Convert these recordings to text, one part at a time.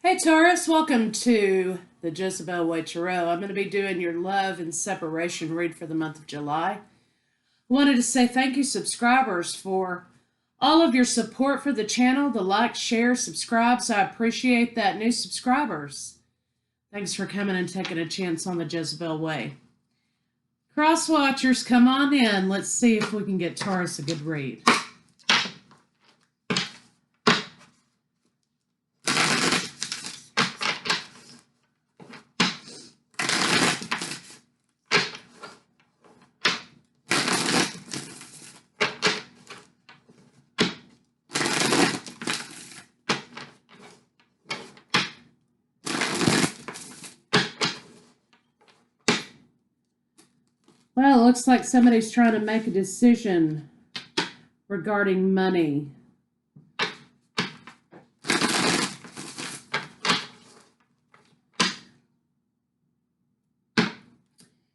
Hey Taurus, welcome to the Jezebelway Tarot. I'm going to be doing your love and separation read for the month of July. I wanted to say thank you, subscribers, for all of your support for the channel, the likes, shares, subscribes. I appreciate that. New subscribers, thanks for coming and taking a chance on the Jezebel Way. Cross watchers, come on in. Let's see if we can get Taurus a good read. Well, it looks like somebody's trying to make a decision regarding money.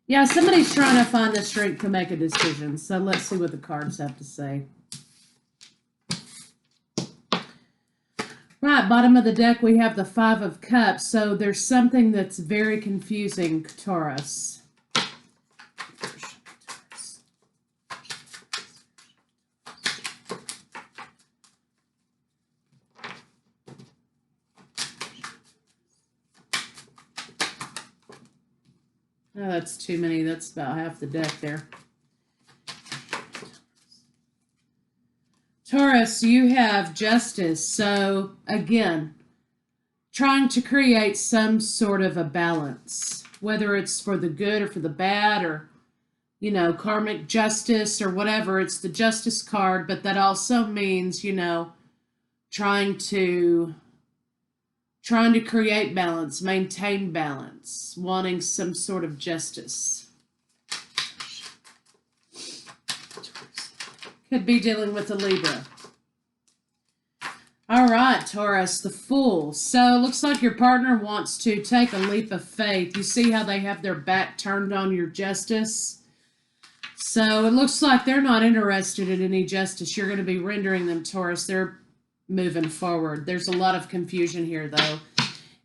Yeah, somebody's trying to find the strength to make a decision. So let's see what the cards have to say. Right, bottom of the deck, we have the Five of Cups. So there's something that's very confusing, Taurus. Oh, that's too many. That's about half the deck there. Taurus, you have Justice. So, again, trying to create some sort of a balance, whether it's for the good or for the bad or, you know, karmic justice or whatever. It's the Justice card, but that also means, you know, trying to create balance, maintain balance, wanting some sort of justice. Could be dealing with a Libra. All right, Taurus, the Fool. So it looks like your partner wants to take a leap of faith. You see how they have their back turned on your justice? So it looks like they're not interested in any justice you're going to be rendering them, Taurus. They're moving forward. There's a lot of confusion here, though.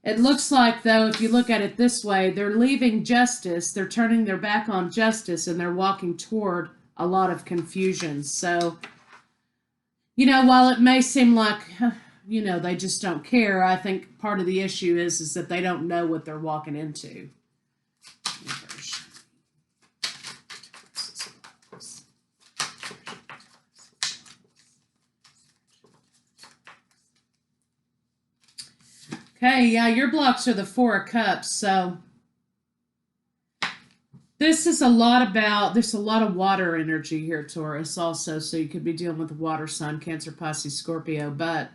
It looks like, though, if you look at it this way, they're leaving justice, they're turning their back on justice, and they're walking toward a lot of confusion. So, you know, while it may seem like, you know, they just don't care, I think part of the issue is that they don't know what they're walking into. Okay, yeah, your blocks are the Four of Cups, so this is a lot about, there's a lot of water energy here, Taurus, also, so you could be dealing with a water sign, Cancer, Pisces, Scorpio, but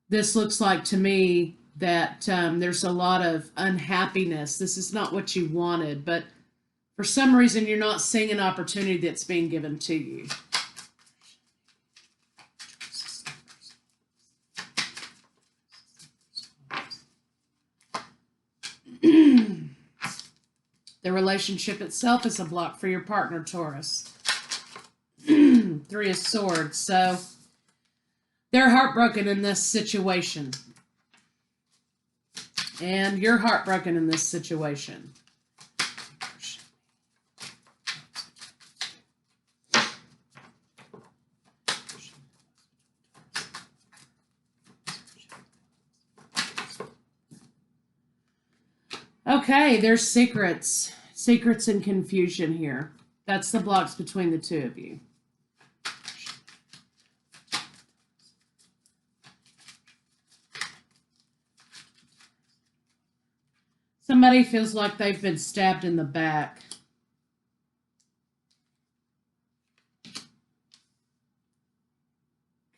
this looks like to me that there's a lot of unhappiness. This is not what you wanted, but for some reason you're not seeing an opportunity that's being given to you. The relationship itself is a block for your partner, Taurus. Three of Swords. So they're heartbroken in this situation. And you're heartbroken in this situation. Okay, there's secrets and confusion here. That's the blocks between the two of you. Somebody feels like they've been stabbed in the back.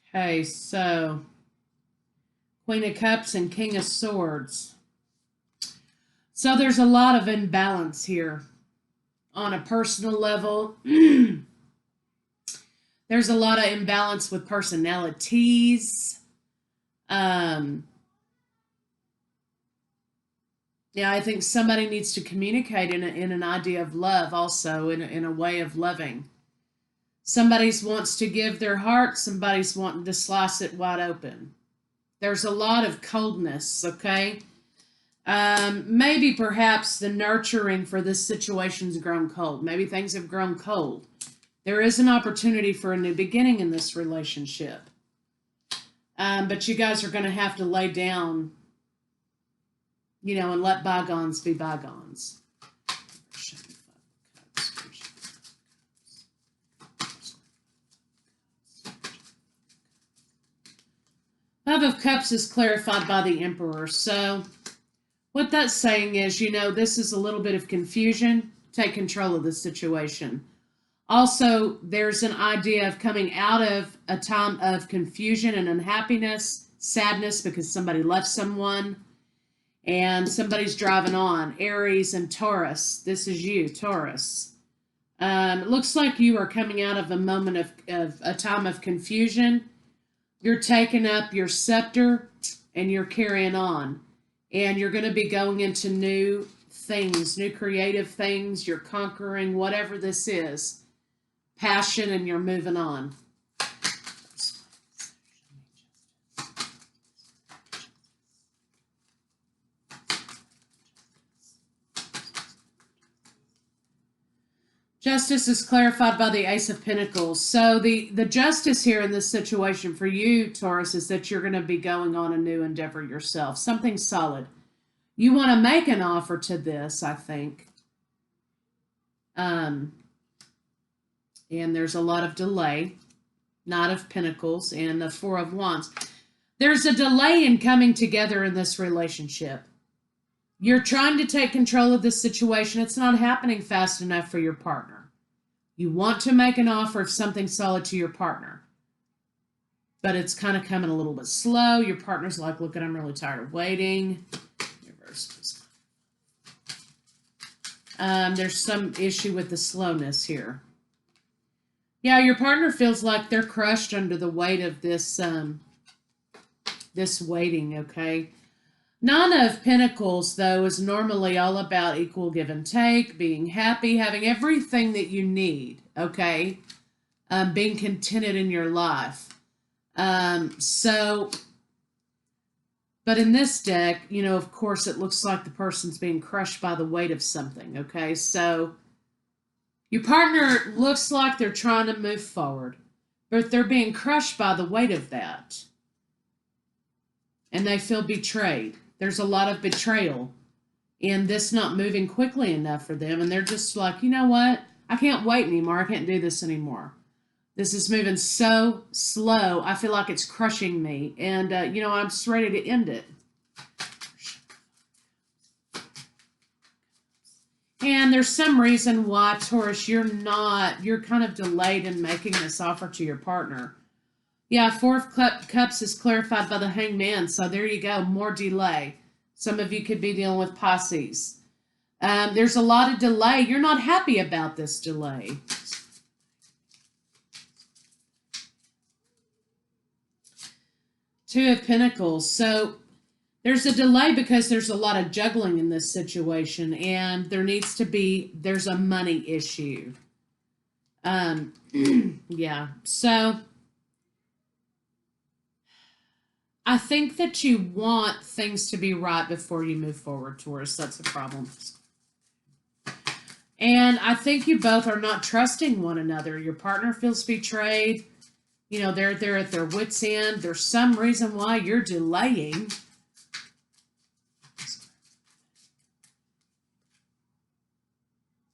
Okay, so Queen of Cups and King of Swords. So there's a lot of imbalance here on a personal level. There's a lot of imbalance with personalities. Yeah, I think somebody needs to communicate in an idea of love also, in a way of loving. Somebody wants to give their heart, somebody's wanting to slice it wide open. There's a lot of coldness, okay? Maybe perhaps the nurturing for this situation's grown cold. Maybe things have grown cold. There is an opportunity for a new beginning in this relationship. But you guys are going to have to lay down, you know, and let bygones be bygones. Five of Cups is clarified by the Emperor. So what that's saying is, you know, this is a little bit of confusion. Take control of the situation. Also, there's an idea of coming out of a time of confusion and unhappiness, sadness because somebody left someone, and somebody's driving on. Aries and Taurus. This is you, Taurus. It looks like you are coming out of a moment of a time of confusion. You're taking up your scepter and you're carrying on. And you're going to be going into new things, new creative things. You're conquering whatever this is. Passion, and you're moving on. Justice is clarified by the Ace of Pentacles. So the justice here in this situation for you, Taurus, is that you're going to be going on a new endeavor yourself. Something solid. You want to make an offer to this, I think. And there's a lot of delay. Knight of Pentacles and the Four of Wands. There's a delay in coming together in this relationship. You're trying to take control of this situation. It's not happening fast enough for your partner. You want to make an offer of something solid to your partner, but it's kind of coming a little bit slow. Your partner's like, look, I'm really tired of waiting. Reverse. There's some issue with the slowness here. Yeah, your partner feels like they're crushed under the weight of this, this waiting, okay? Nine of Pentacles, though, is normally all about equal give and take, being happy, having everything that you need, okay? Being contented in your life. But in this deck, you know, of course, it looks like the person's being crushed by the weight of something, okay? So your partner looks like they're trying to move forward, but they're being crushed by the weight of that. And they feel betrayed. There's a lot of betrayal in this not moving quickly enough for them. And they're just like, you know what? I can't wait anymore. I can't do this anymore. This is moving so slow. I feel like it's crushing me. And, you know, I'm just ready to end it. And there's some reason why, Taurus, you're kind of delayed in making this offer to your partner. Yeah, Four of Cups is clarified by the Hangman, so there you go, more delay. Some of you could be dealing with Pisces. There's a lot of delay. You're not happy about this delay. Two of Pentacles. So there's a delay because there's a lot of juggling in this situation, and there's a money issue. Yeah, so I think that you want things to be right before you move forward, Taurus. That's a problem. And I think you both are not trusting one another. Your partner feels betrayed. You know, they're at their wits' end. There's some reason why you're delaying.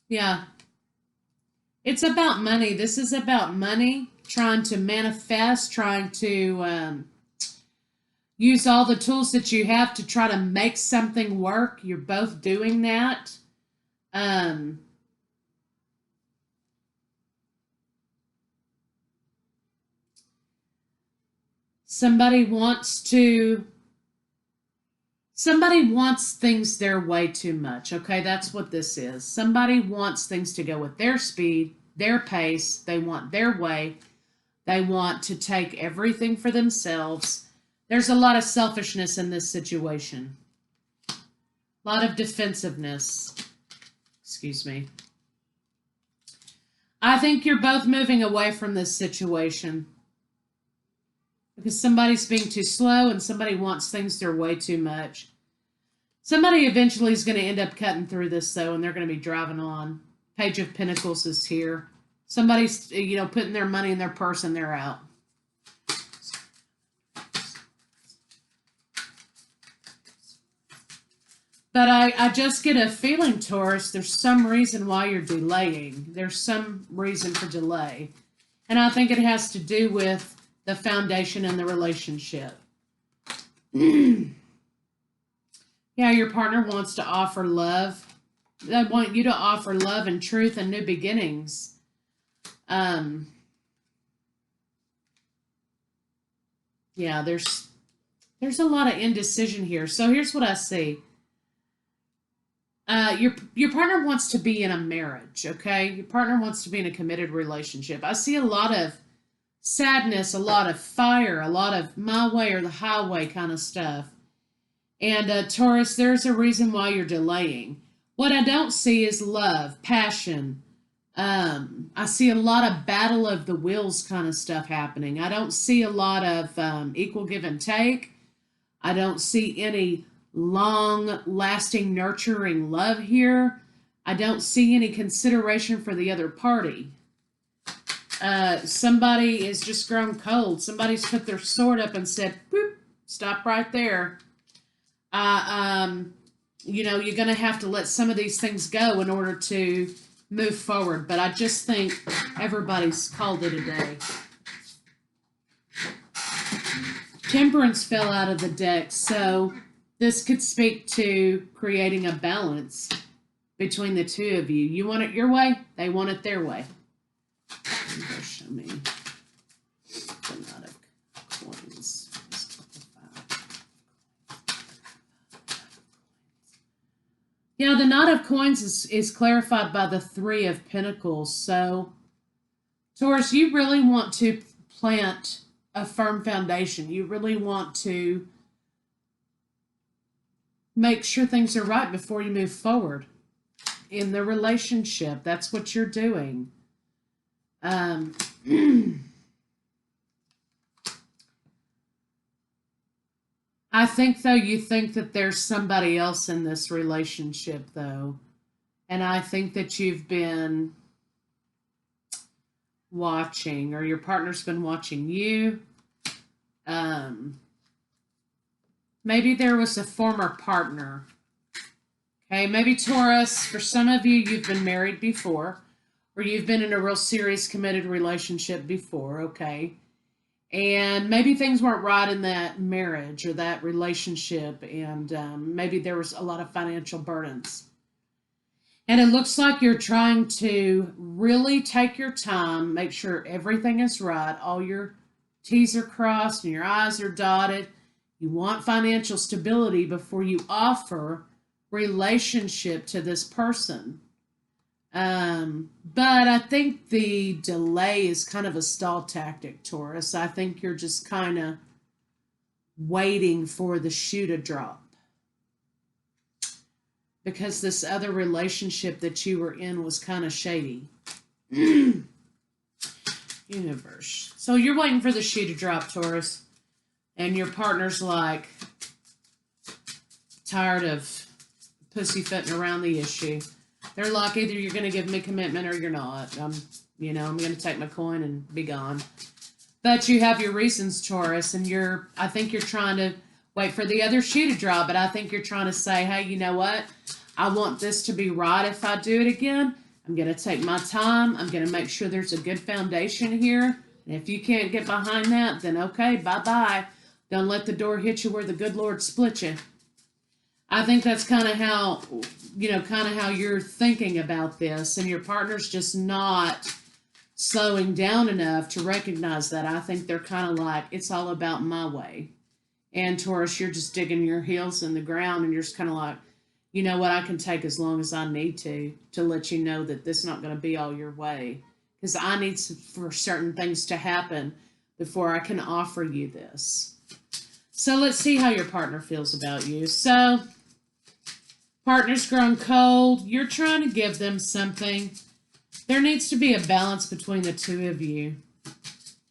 Yeah. It's about money. This is about money, trying to manifest, trying to use all the tools that you have to try to make something work. You're both doing that. Somebody wants things their way too much. Okay, that's what this is. Somebody wants things to go with their speed, their pace. They want their way. They want to take everything for themselves. There's a lot of selfishness in this situation. A lot of defensiveness. Excuse me. I think you're both moving away from this situation. Because somebody's being too slow and somebody wants things their way too much. Somebody eventually is going to end up cutting through this, though, and they're going to be driving on. Page of Pentacles is here. Somebody's, putting their money in their purse and they're out. But I just get a feeling, Taurus, there's some reason why you're delaying. There's some reason for delay. And I think it has to do with the foundation and the relationship. Yeah, your partner wants to offer love. They want you to offer love and truth and new beginnings. Yeah, there's a lot of indecision here. So here's what I see. Your partner wants to be in a marriage, okay? Your partner wants to be in a committed relationship. I see a lot of sadness, a lot of fire, a lot of my way or the highway kind of stuff. And Taurus, there's a reason why you're delaying. What I don't see is love, passion. I see a lot of battle of the wills kind of stuff happening. I don't see a lot of equal give and take. I don't see any long-lasting, nurturing love here. I don't see any consideration for the other party. Somebody is just grown cold. Somebody's put their sword up and said, "Boop, stop right there." You're going to have to let some of these things go in order to move forward. But I just think everybody's called it a day. Temperance fell out of the deck, so this could speak to creating a balance between the two of you. You want it your way, they want it their way. Show me the Knight of Coins. Yeah, the Knight of Coins is clarified by the Three of Pentacles. So, Taurus, you really want to plant a firm foundation. You really want to make sure things are right before you move forward in the relationship. That's what you're doing. I think, though, you think that there's somebody else in this relationship, though. And I think that you've been watching, or your partner's been watching you. Maybe there was a former partner. Okay, maybe Taurus, for some of you, you've been married before, or you've been in a real serious committed relationship before, okay? And maybe things weren't right in that marriage or that relationship, and maybe there was a lot of financial burdens. And it looks like you're trying to really take your time, make sure everything is right, all your T's are crossed and your I's are dotted. You want financial stability before you offer relationship to this person. But I think the delay is kind of a stall tactic, Taurus. I think you're just kind of waiting for the shoe to drop. Because this other relationship that you were in was kind of shady. Universe. So you're waiting for the shoe to drop, Taurus. And your partner's like tired of pussyfooting around the issue. They're like, either you're going to give me commitment or you're not. I'm going to take my coin and be gone. But you have your reasons, Taurus, and I think you're trying to wait for the other shoe to drop, but I think you're trying to say, hey, you know what? I want this to be right if I do it again. I'm going to take my time. I'm going to make sure there's a good foundation here. And if you can't get behind that, then okay, bye-bye. Don't let the door hit you where the good Lord split you. I think that's kind of how you're thinking about this, and your partner's just not slowing down enough to recognize that. I think they're kind of like, it's all about my way. And Taurus, you're just digging your heels in the ground, and you're just kind of like, you know what, I can take as long as I need to let you know that this is not going to be all your way. Because I need for certain things to happen before I can offer you this. So let's see how your partner feels about you. So, partner's grown cold. You're trying to give them something. There needs to be a balance between the two of you.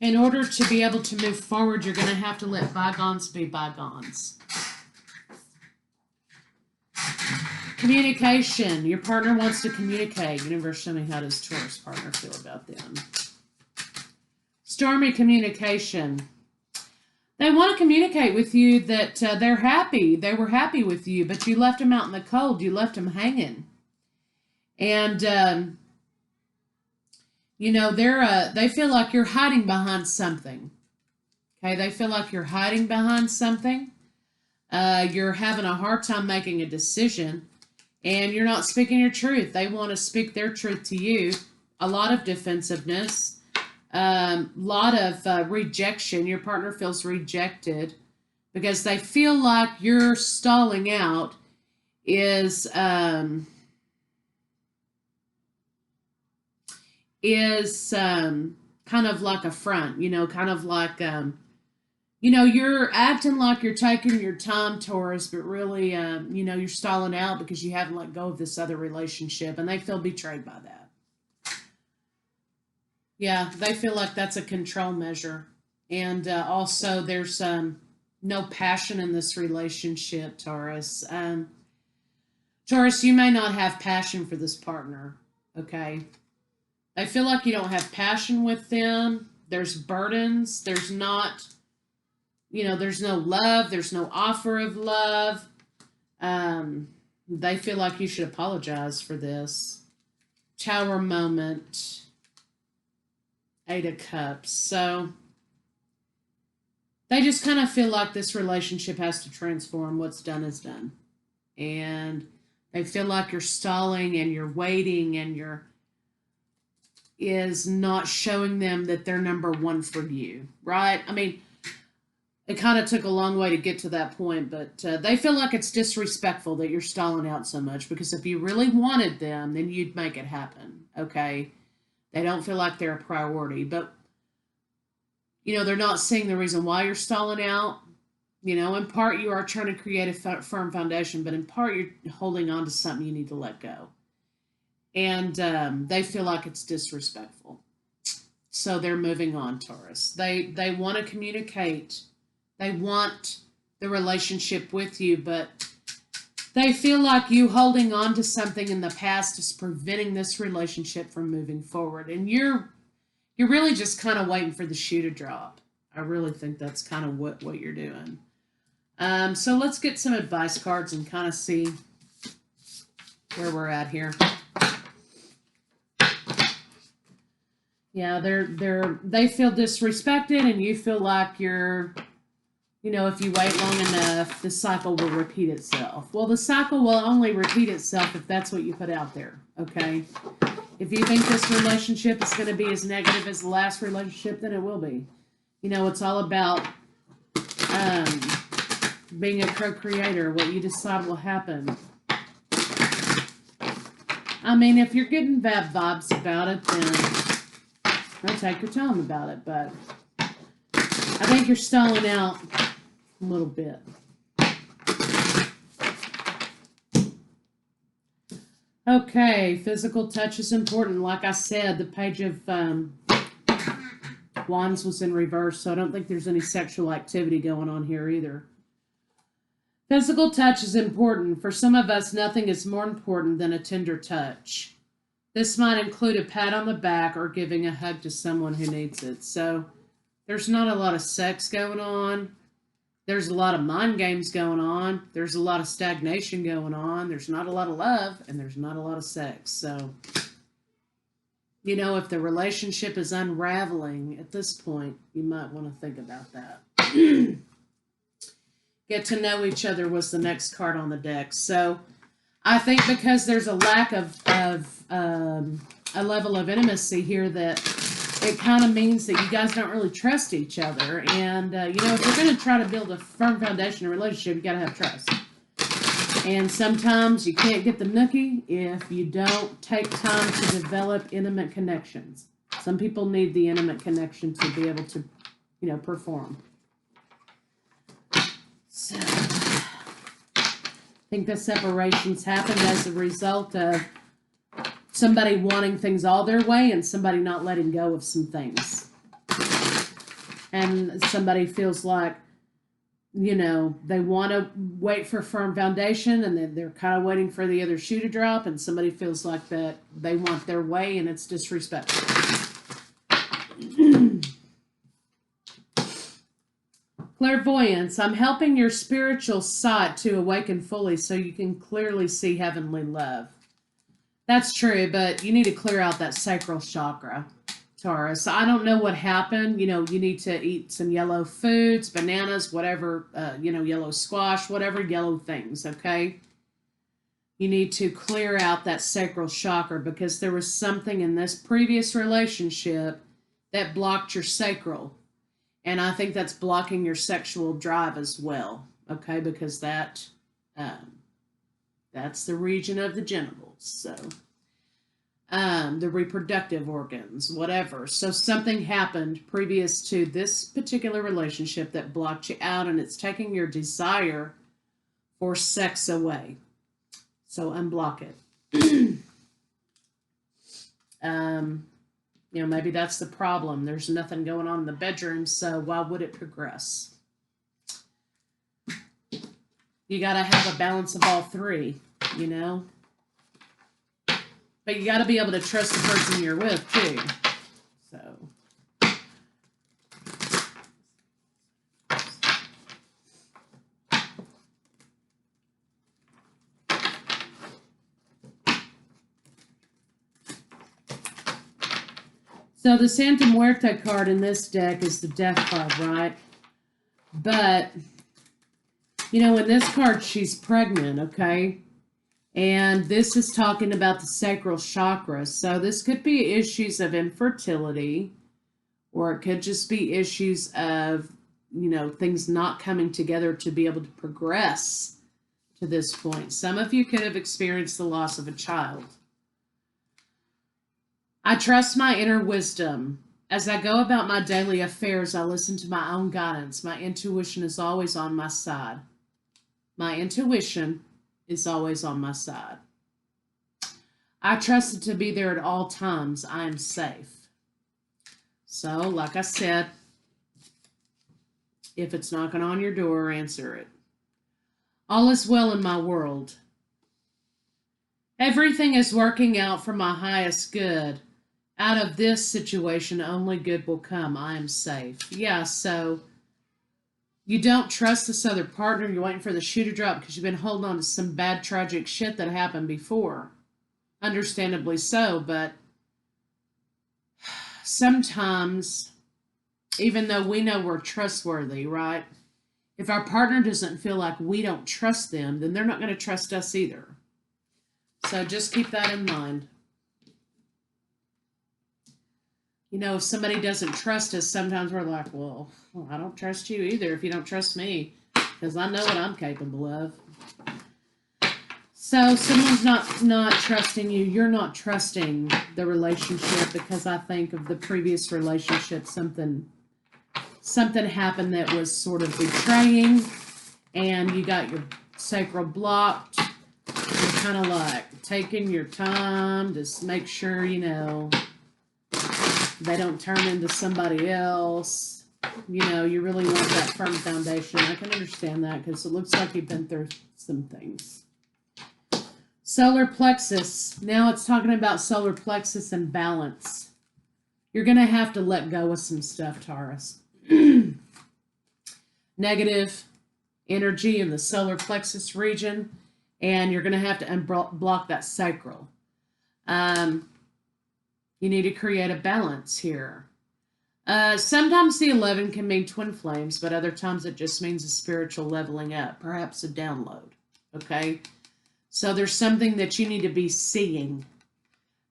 in order to be able to move forward, you're going to have to let bygones be bygones. Communication. Your partner wants to communicate. Universe, show me, how does Taurus partner feel about them? Stormy communication. They want to communicate with you that they're happy. They were happy with you, but you left them out in the cold. You left them hanging. And, you know, they feel like you're hiding behind something. Okay, they feel like you're hiding behind something. You're having a hard time making a decision, and you're not speaking your truth. They want to speak their truth to you. A lot of defensiveness, lot of rejection. Your partner feels rejected because they feel like you're stalling out is kind of like a front, you know, kind of like, you know, you're acting like you're taking your time, Taurus, but really, you know, you're stalling out because you haven't let go of this other relationship, and they feel betrayed by that. Yeah, they feel like that's a control measure. And also, there's no passion in this relationship, Taurus. Taurus, you may not have passion for this partner, okay? I feel like you don't have passion with them. There's burdens. There's not, you know, there's no love. There's no offer of love. They feel like you should apologize for this. Tower moment. 8 of Cups. So they just kind of feel like this relationship has to transform. What's done is done. And they feel like you're stalling and you're waiting and you're is not showing them that they're number one for you, right? I mean, it kind of took a long way to get to that point, but they feel like it's disrespectful that you're stalling out so much, because if you really wanted them, then you'd make it happen, okay? They don't feel like they're a priority, but, you know, they're not seeing the reason why you're stalling out. You know, in part, you are trying to create a firm foundation, but in part, you're holding on to something you need to let go. And they feel like it's disrespectful. So they're moving on, Taurus. They want to communicate. They want the relationship with you, but they feel like you holding on to something in the past is preventing this relationship from moving forward. And you're really just kind of waiting for the shoe to drop. I really think that's kind of what you're doing. So let's get some advice cards and kind of see where we're at here. Yeah, they feel disrespected, and you feel like you're, you know, if you wait long enough, the cycle will repeat itself. Well, the cycle will only repeat itself if that's what you put out there, okay? If you think this relationship is going to be as negative as the last relationship, then it will be. You know, it's all about being a co-creator. What you decide will happen. I mean, if you're getting bad vibes about it, then I'll take your time about it, but I think you're stalling out a little bit. Okay, physical touch is important. Like I said, the Page of Wands was in reverse, so I don't think there's any sexual activity going on here either. Physical touch is important. For some of us, nothing is more important than a tender touch. This might include a pat on the back or giving a hug to someone who needs it. So there's not a lot of sex going on. There's a lot of mind games going on. There's a lot of stagnation going on. There's not a lot of love, and there's not a lot of sex. So, you know, if the relationship is unraveling at this point, you might want to think about that. Get to know each other was the next card on the deck. So I think because there's a lack of a level of intimacy here, that it kind of means that you guys don't really trust each other. And, you know, if you're going to try to build a firm foundation in a relationship, you got to have trust. And sometimes you can't get the nookie if you don't take time to develop intimate connections. Some people need the intimate connection to be able to, you know, perform. So I think the separations happened as a result of somebody wanting things all their way and somebody not letting go of some things. and somebody feels like, they want to wait for firm foundation, and then they're kind of waiting for the other shoe to drop, and somebody feels like that they want their way, and it's disrespectful. Clairvoyance. I'm helping your spiritual sight to awaken fully so you can clearly see heavenly love. That's true, but you need to clear out that sacral chakra, Taurus. I don't know what happened. You need to eat some yellow foods, bananas, whatever, yellow squash, whatever yellow things, okay? You need to clear out that sacral chakra because there was something in this previous relationship that blocked your sacral. And I think that's blocking your sexual drive as well, okay? Because that's the region of the genitals, so the reproductive organs, whatever. So something happened previous to this particular relationship that blocked you out, and it's taking your desire for sex away. So unblock it. Maybe that's the problem. There's nothing going on in the bedroom, so why would it progress? You got to have a balance of all three, But you got to be able to trust the person you're with, too. So the Santa Muerte card in this deck is the death card, right? But, in this card, she's pregnant, okay? And this is talking about the sacral chakra. So this could be issues of infertility, or it could just be issues of, things not coming together to be able to progress to this point. Some of you could have experienced the loss of a child. I trust my inner wisdom. As I go about my daily affairs, I listen to my own guidance. My intuition is always on my side. My intuition is always on my side. I trust it to be there at all times. I am safe. So, like I said, if it's knocking on your door, answer it. All is well in my world. Everything is working out for my highest good. Out of this situation, only good will come. I am safe. Yeah, so you don't trust this other partner. You're waiting for the shoe to drop because you've been holding on to some bad, tragic shit that happened before. Understandably so, but sometimes, even though we know we're trustworthy, right? If our partner doesn't feel like we don't trust them, then they're not going to trust us either. So just keep that in mind. If somebody doesn't trust us, sometimes we're like, well, I don't trust you either if you don't trust me, because I know what I'm capable of. So someone's not trusting you. You're not trusting the relationship because I think of the previous relationship, something happened that was sort of betraying, and you got your sacral blocked. You're kind of like taking your time to make sure, they don't turn into somebody else. You really want that firm foundation. I can understand that because it looks like you've been through some things. Solar plexus. Now it's talking about solar plexus and balance. You're going to have to let go of some stuff, Taurus. Negative energy in the solar plexus region, and you're going to have to unblock that sacral. You need to create a balance here. Sometimes the 11 can mean twin flames, but other times it just means a spiritual leveling up, perhaps a download, okay? So there's something that you need to be seeing.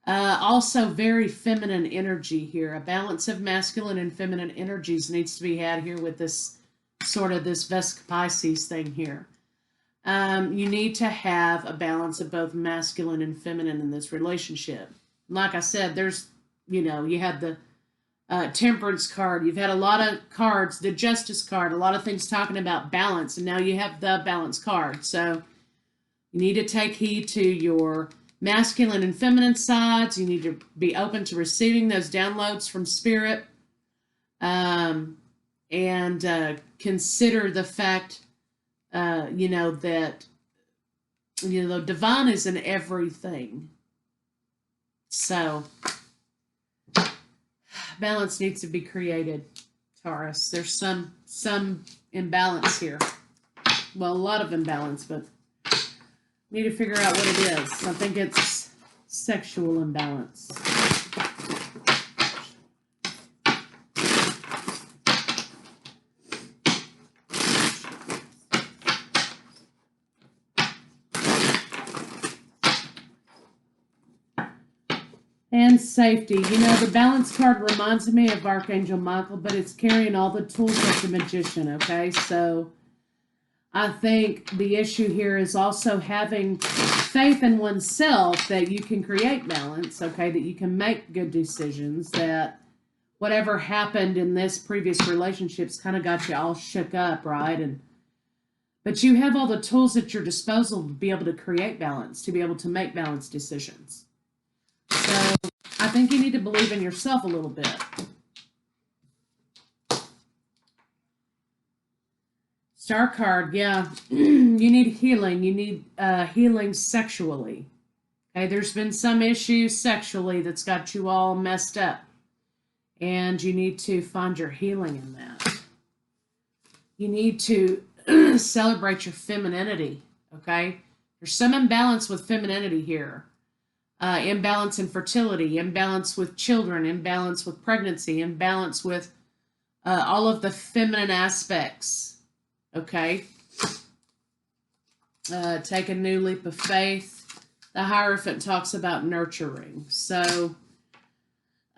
Also, very feminine energy here. A balance of masculine and feminine energies needs to be had here with this sort of this Vesica Pisces thing here. You need to have a balance of both masculine and feminine in this relationship. Like I said, there's, you had the Temperance card. You've had a lot of cards, the Justice card, a lot of things talking about balance, and now you have the Balance card. So you need to take heed to your masculine and feminine sides. You need to be open to receiving those downloads from Spirit. and consider the fact, that, divine is in everything. So, balance needs to be created, Taurus. There's some imbalance here. Well, a lot of imbalance, but need to figure out what it is. I think it's sexual imbalance. And safety. The balance card reminds me of Archangel Michael, but it's carrying all the tools of the magician, okay? So I think the issue here is also having faith in oneself that you can create balance, okay? That you can make good decisions, that whatever happened in this previous relationships kind of got you all shook up, right? But you have all the tools at your disposal to be able to create balance, to be able to make balanced decisions. So I think you need to believe in yourself a little bit. Star card, yeah. You need healing. You need healing sexually. Okay, there's been some issues sexually that's got you all messed up. And you need to find your healing in that. You need to celebrate your femininity, okay? There's some imbalance with femininity here. Imbalance in fertility, imbalance with children, imbalance with pregnancy, imbalance with all of the feminine aspects, okay? Take a new leap of faith. The Hierophant talks about nurturing. So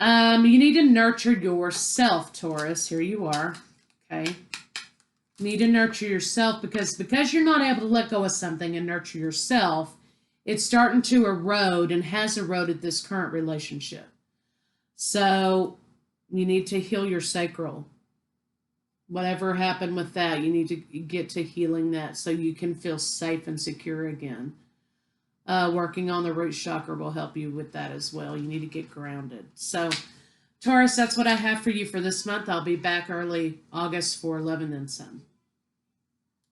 you need to nurture yourself, Taurus. Here you are, okay? You need to nurture yourself because you're not able to let go of something and nurture yourself, it's starting to erode and has eroded this current relationship. So you need to heal your sacral. Whatever happened with that, you need to get to healing that so you can feel safe and secure again. Working on the root chakra will help you with that as well. You need to get grounded. So, Taurus, that's what I have for you for this month. I'll be back early August for Love and Then Some.